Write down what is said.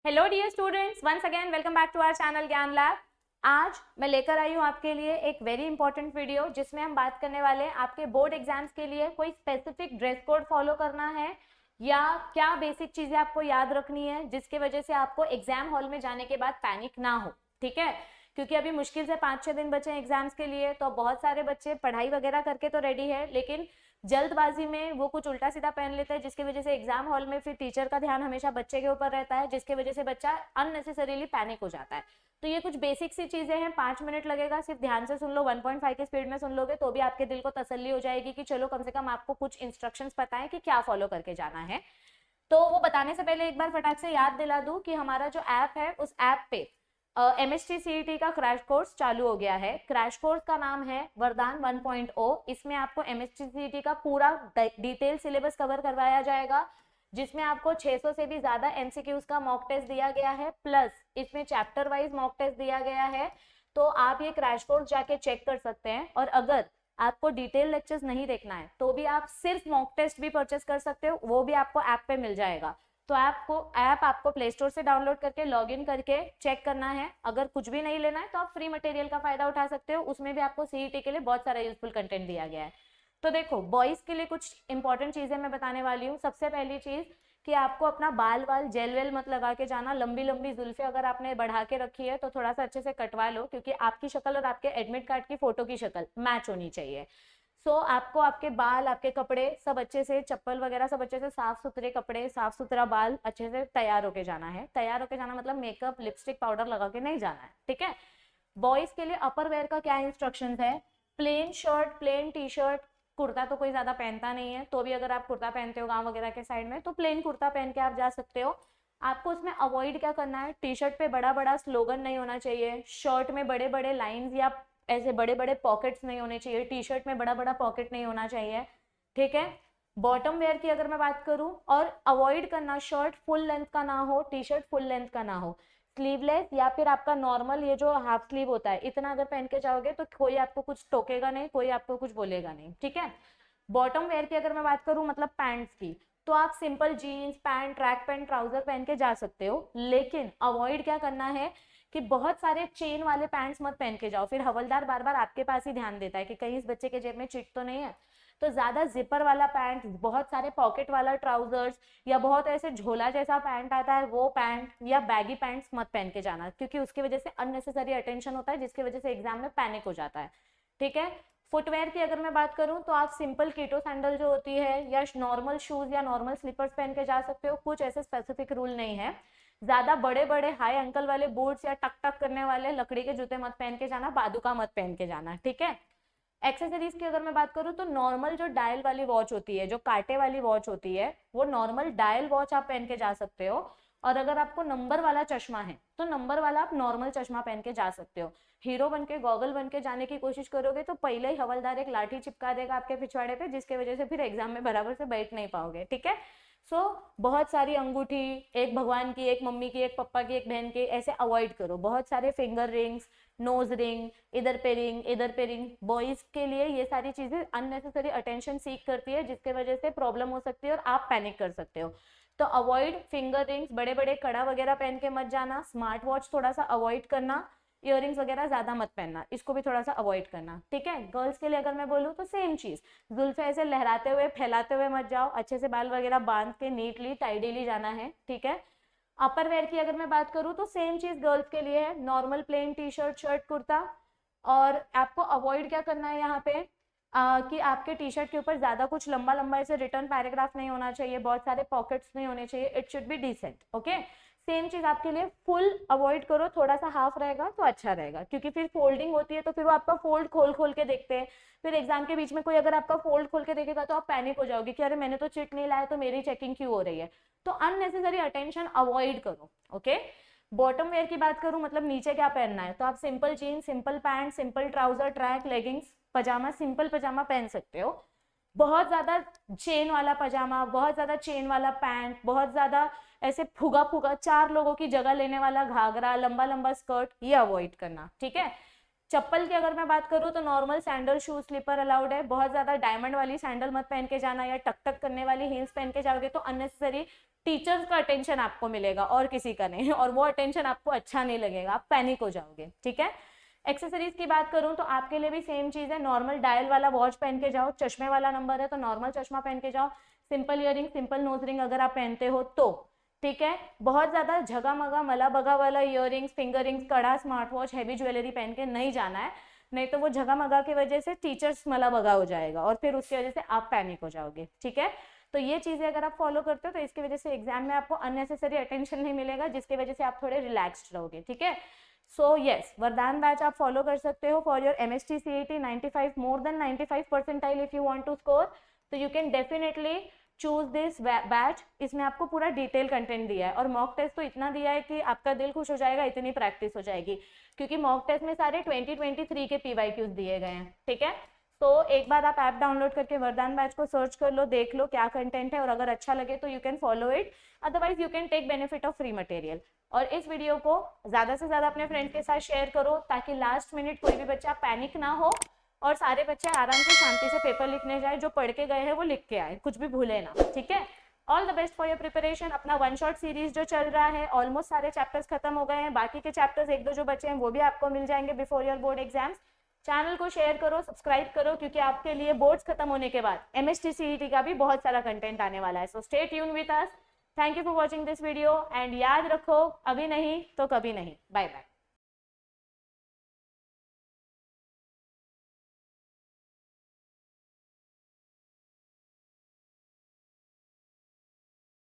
Hello dear students, once again welcome back to our channel Gyan lab. आज मैं लेकर आई हूँ आपके लिए एक वेरी इंपॉर्टेंट वीडियो जिसमें हम बात करने वाले हैं आपके बोर्ड एग्जाम्स के लिए कोई स्पेसिफिक ड्रेस कोड फॉलो करना है या क्या बेसिक चीजें आपको याद रखनी है जिसकी वजह से आपको एग्जाम हॉल में जाने के बाद पैनिक ना हो। ठीक है, क्योंकि अभी मुश्किल से 5-6 दिन बचे हैं एग्जाम्स के लिए, तो बहुत सारे बच्चे पढ़ाई वगैरह करके तो रेडी है लेकिन जल्दबाजी में वो कुछ उल्टा सीधा पहन लेते हैं जिसकी वजह से एग्जाम हॉल में फिर टीचर का ध्यान हमेशा बच्चे के ऊपर रहता है जिसकी वजह से बच्चा अननेसेसरीली पैनिक हो जाता है। तो ये कुछ बेसिक सी चीजें हैं, 5 मिनट लगेगा, सिर्फ ध्यान से सुन लो, 1.5 की स्पीड में सुन लोगे तो भी आपके दिल को तसल्ली हो जाएगी कि चलो कम से कम आपको कुछ इंस्ट्रक्शंस पता है कि क्या फॉलो करके जाना है। तो वो बताने से पहले एक बार फटाक से याद दिला दूं कि हमारा जो ऐप है उस ऐप पे MST CET का क्रैश कोर्स चालू हो गया है। क्रैश कोर्स का नाम है वरदान 1.0। इसमें आपको MST CET का पूरा डिटेल सिलेबस कवर करवाया जाएगा जिसमें आपको 600 से भी ज्यादा MCQs का मॉक टेस्ट दिया गया है, प्लस इसमें चैप्टर वाइज मॉक टेस्ट दिया गया है। तो आप ये क्रैश कोर्स जाके चेक कर सकते हैं और अगर आपको डिटेल लेक्चर्स नहीं देखना है तो भी आप सिर्फ मॉक टेस्ट भी परचेस कर सकते हो, वो भी आपको ऐप पे मिल जाएगा। तो ऐप आपको प्ले स्टोर से डाउनलोड करके लॉगिन करके चेक करना है। अगर कुछ भी नहीं लेना है तो आप फ्री मटेरियल का फायदा उठा सकते हो, उसमें भी आपको CET के लिए बहुत सारा यूजफुल कंटेंट दिया गया है। तो देखो, बॉयज के लिए कुछ इंपॉर्टेंट चीजें मैं बताने वाली हूँ। सबसे पहली चीज कि आपको अपना बाल जेल वेल मत लगा के जाना। लंबी लंबी जुल्फे अगर आपने बढ़ा के रखी है तो थोड़ा सा अच्छे से कटवा लो, क्योंकि आपकी शक्ल और आपके एडमिट कार्ड की फोटो की शक्ल मैच होनी चाहिए। आपको आपके बाल, आपके कपड़े सब अच्छे से, चप्पल वगैरह सब अच्छे से, साफ सुथरे कपड़े, साफ सुथरा बाल, अच्छे से तैयार होके जाना है। तैयार होके जाना मतलब मेकअप, लिपस्टिक, पाउडर लगा के नहीं जाना है। ठीक है। बॉयज के लिए अपर वेयर का क्या इंस्ट्रक्शंस है? Plain shirt, plain T shirt, kurta तो कोई ज्यादा पहनता नहीं है, तो भी अगर आप कुर्ता पहनते हो गांव वगैरह के साइड में तो प्लेन कुर्ता पहन के आप जा सकते हो। आपको उसमें अवॉइड क्या करना है? टी शर्ट पे बड़ा बड़ा स्लोगन नहीं होना चाहिए, शर्ट में बड़े बड़े लाइंस या ऐसे बड़े बड़े पॉकेट्स नहीं होने चाहिए, टी शर्ट में बड़ा बड़ा पॉकेट नहीं होना चाहिए। ठीक है। बॉटम वेयर की अगर मैं बात करूं, और अवॉइड करना, शर्ट फुल लेंथ का ना हो, टी शर्ट फुल लेंथ का ना हो, स्लीवलेस या फिर आपका नॉर्मल ये जो हाफ स्लीव होता है इतना अगर पहन के जाओगे तो कोई आपको कुछ टोकेगा नहीं, कोई आपको कुछ बोलेगा नहीं। ठीक है। बॉटम वेयर की अगर मैं बात करूं, मतलब पैंट्स की, तो आप simple jeans pant, track pant, trouser पहन के जा सकते हो, लेकिन अवॉइड क्या करना है कि बहुत सारे चेन वाले पैंट्स मत पहन के जाओ। फिर हवलदार बार बार आपके पास ही ध्यान देता है कि कहीं इस बच्चे के जेब में चिट तो नहीं है। तो ज्यादा जिपर वाला पैंट, बहुत सारे पॉकेट वाला ट्राउजर्स या बहुत ऐसे झोला जैसा पैंट आता है वो पैंट या बैगी पैंट्स मत पहन के जाना, क्योंकि उसकी वजह से अननेसेसरी अटेंशन होता है जिसकी वजह से एग्जाम में पैनिक हो जाता है। ठीक है। फुटवेयर की अगर मैं बात करूं तो आप सिंपल कीटो सैंडल जो होती है या नॉर्मल शूज या नॉर्मल स्लीपर्स पहन के जा सकते हो, कुछ ऐसे स्पेसिफिक रूल नहीं है। ज्यादा बड़े बड़े हाई अंकल वाले बूट्स या टक टक करने वाले लकड़ी के जूते मत पहन के जाना, बादुका मत पहन के जाना। ठीक है। एक्सेसरीज की अगर मैं बात करूं तो नॉर्मल जो डायल वाली वॉच होती है, जो कांटे वाली वॉच होती है, वो नॉर्मल डायल वॉच आप पहन के जा सकते हो। और अगर आपको नंबर वाला चश्मा है तो नंबर वाला आप नॉर्मल चश्मा पहन के जा सकते हो। हीरो बन के, गॉगल बन के जाने की कोशिश करोगे तो पहले ही हवलदार एक लाठी चिपका देगा आपके पिछवाड़े पे, जिसके वजह से फिर एग्जाम में बराबर से बैठ नहीं पाओगे। ठीक है। बहुत सारी अंगूठी, एक भगवान की, एक मम्मी की, एक पापा की, एक बहन की, ऐसे अवॉइड करो। बहुत सारे फिंगर रिंग्स, नोज रिंग, इधर पे रिंग, इधर पे रिंग, बॉयज के लिए ये सारी चीजें अननेसेसरी अटेंशन सीख करती है जिसके वजह से प्रॉब्लम हो सकती है और आप पैनिक कर सकते हो। तो अवॉइड फिंगर रिंग्स, बड़े बड़े कड़ा वगैरह पहन के मत जाना। स्मार्ट वॉच थोड़ा सा अवॉइड करना, इयररिंग्स वगैरह ज्यादा मत पहनना, इसको भी थोड़ा सा अवॉइड करना। ठीक है। गर्ल्स के लिए अगर मैं बोलूँ तो सेम चीज, जुल्फे ऐसे लहराते हुए फैलाते हुए मत जाओ, अच्छे से बाल वगैरह बांध के नीटली टाइडीली जाना है। ठीक है। अपर वेयर की अगर मैं बात करूँ तो सेम चीज गर्ल्स के लिए है, normal plain T shirt, shirt, kurta. और आपको अवॉइड क्या करना है यहाँ पे कि आपके टी शर्ट के ऊपर ज्यादा कुछ लंबा लंबा ऐसे रिटर्न पैराग्राफ नहीं होना चाहिए, बहुत सारे पॉकेट्स नहीं होने चाहिए, it should be decent. Okay. Same चीज आपके लिए, फुल अवॉइड करो, थोड़ा सा हाफ रहेगा तो अच्छा रहेगा, क्योंकि फिर फोल्डिंग होती है तो फिर वो आपका फोल्ड खोल खोल के देखते हैं। फिर एग्जाम के बीच में कोई अगर आपका फोल्ड खोल के देखेगा तो आप पैनिक हो जाओगे कि अरे मैंने तो चिट नहीं लाया तो मेरी चेकिंग क्यों हो रही है। तो अननेसेसरी अटेंशन अवॉइड करो। ओके। बॉटम वेयर की बात करूं, मतलब नीचे क्या पहनना है, तो आप simple jeans, simple pant, simple trouser, track, leggings, पजामा, सिंपल पजामा पहन सकते हो। बहुत ज्यादा चेन वाला पजामा, बहुत ज्यादा चेन वाला पैंट, बहुत ज्यादा ऐसे फुगा फुगा 4 लोगों की जगह लेने वाला घाघरा, लंबा लंबा स्कर्ट, ये अवॉइड करना। ठीक है। चप्पल की अगर मैं बात करूँ तो normal sandal shoes slipper allowed है, बहुत ज्यादा डायमंड वाली सैंडल मत पहन के जाना, या टक टक करने वाली हील्स पहन के जाओगे तो अननेसेसरी टीचर्स का अटेंशन आपको मिलेगा और किसी का नहीं, और वो अटेंशन आपको अच्छा नहीं लगेगा, आप पैनिक हो जाओगे, ठीक है। एक्सेसरीज की बात करूं तो आपके लिए भी सेम चीज है, नॉर्मल डायल वाला वॉच पहन के जाओ, चश्मे वाला नंबर है तो नॉर्मल चश्मा पहन के जाओ, simple earring simple nose ring अगर आप पहनते हो तो, ठीक है। बहुत ज्यादा झगा मगा मला बगा वाला इयरिंग्स, फिंगर रिंग्स, कड़ा, स्मार्ट वॉच, हैवी ज्वेलरी पहन के नहीं जाना है, नहीं तो वो झगा मगा की वजह से टीचर्स मला बगा हो जाएगा और फिर उसकी वजह से आप पैनिक हो जाओगे, ठीक है। तो ये चीजें अगर आप फॉलो करते हो तो इसकी वजह से एग्जाम में आपको अननेसेसरी अटेंशन नहीं मिलेगा, जिसकी वजह से आप थोड़े रिलैक्स्ड रहोगे, ठीक है। सो यस, वरदान बैच आप फॉलो कर सकते हो for your MST CET 95 more than 95 percentile if you want to score, तो you can definitely choose this batch. इसमें आपको पूरा डिटेल कंटेंट दिया है और मॉक टेस्ट तो इतना दिया है कि आपका दिल खुश हो जाएगा, इतनी प्रैक्टिस हो जाएगी, क्योंकि मॉक टेस्ट में सारे 2023 के PYQs दिए गए हैं, ठीक है। तो एक बार आप ऐप डाउनलोड करके वरदान बैच को सर्च कर लो, देख लो क्या कंटेंट है, और अगर अच्छा लगे तो you can follow it, otherwise you can take benefit of free material. और इस वीडियो को ज्यादा से ज्यादा अपने फ्रेंड्स के साथ शेयर करो ताकि लास्ट मिनट कोई भी बच्चा पैनिक ना हो और सारे बच्चे आराम से शांति से पेपर लिखने जाए, जो पढ़ के गए हैं वो लिख के आए, कुछ भी भूले ना, ठीक है। All the best for your preparation. अपना वन शॉट सीरीज जो चल रहा है, ऑलमोस्ट सारे चैप्टर्स खत्म हो गए हैं, बाकी के चैप्टर्स एक दो जो बचे हैं वो भी आपको मिल जाएंगे before your board exams. Channel को शेयर करो, सब्सक्राइब करो, क्योंकि आपके लिए बोर्ड्स खत्म होने के बाद MST CET का भी बहुत सारा कंटेंट आने वाला है। So stay tune with us. Thank you for watching this video and याद रखो, अभी नहीं तो कभी नहीं। Bye bye.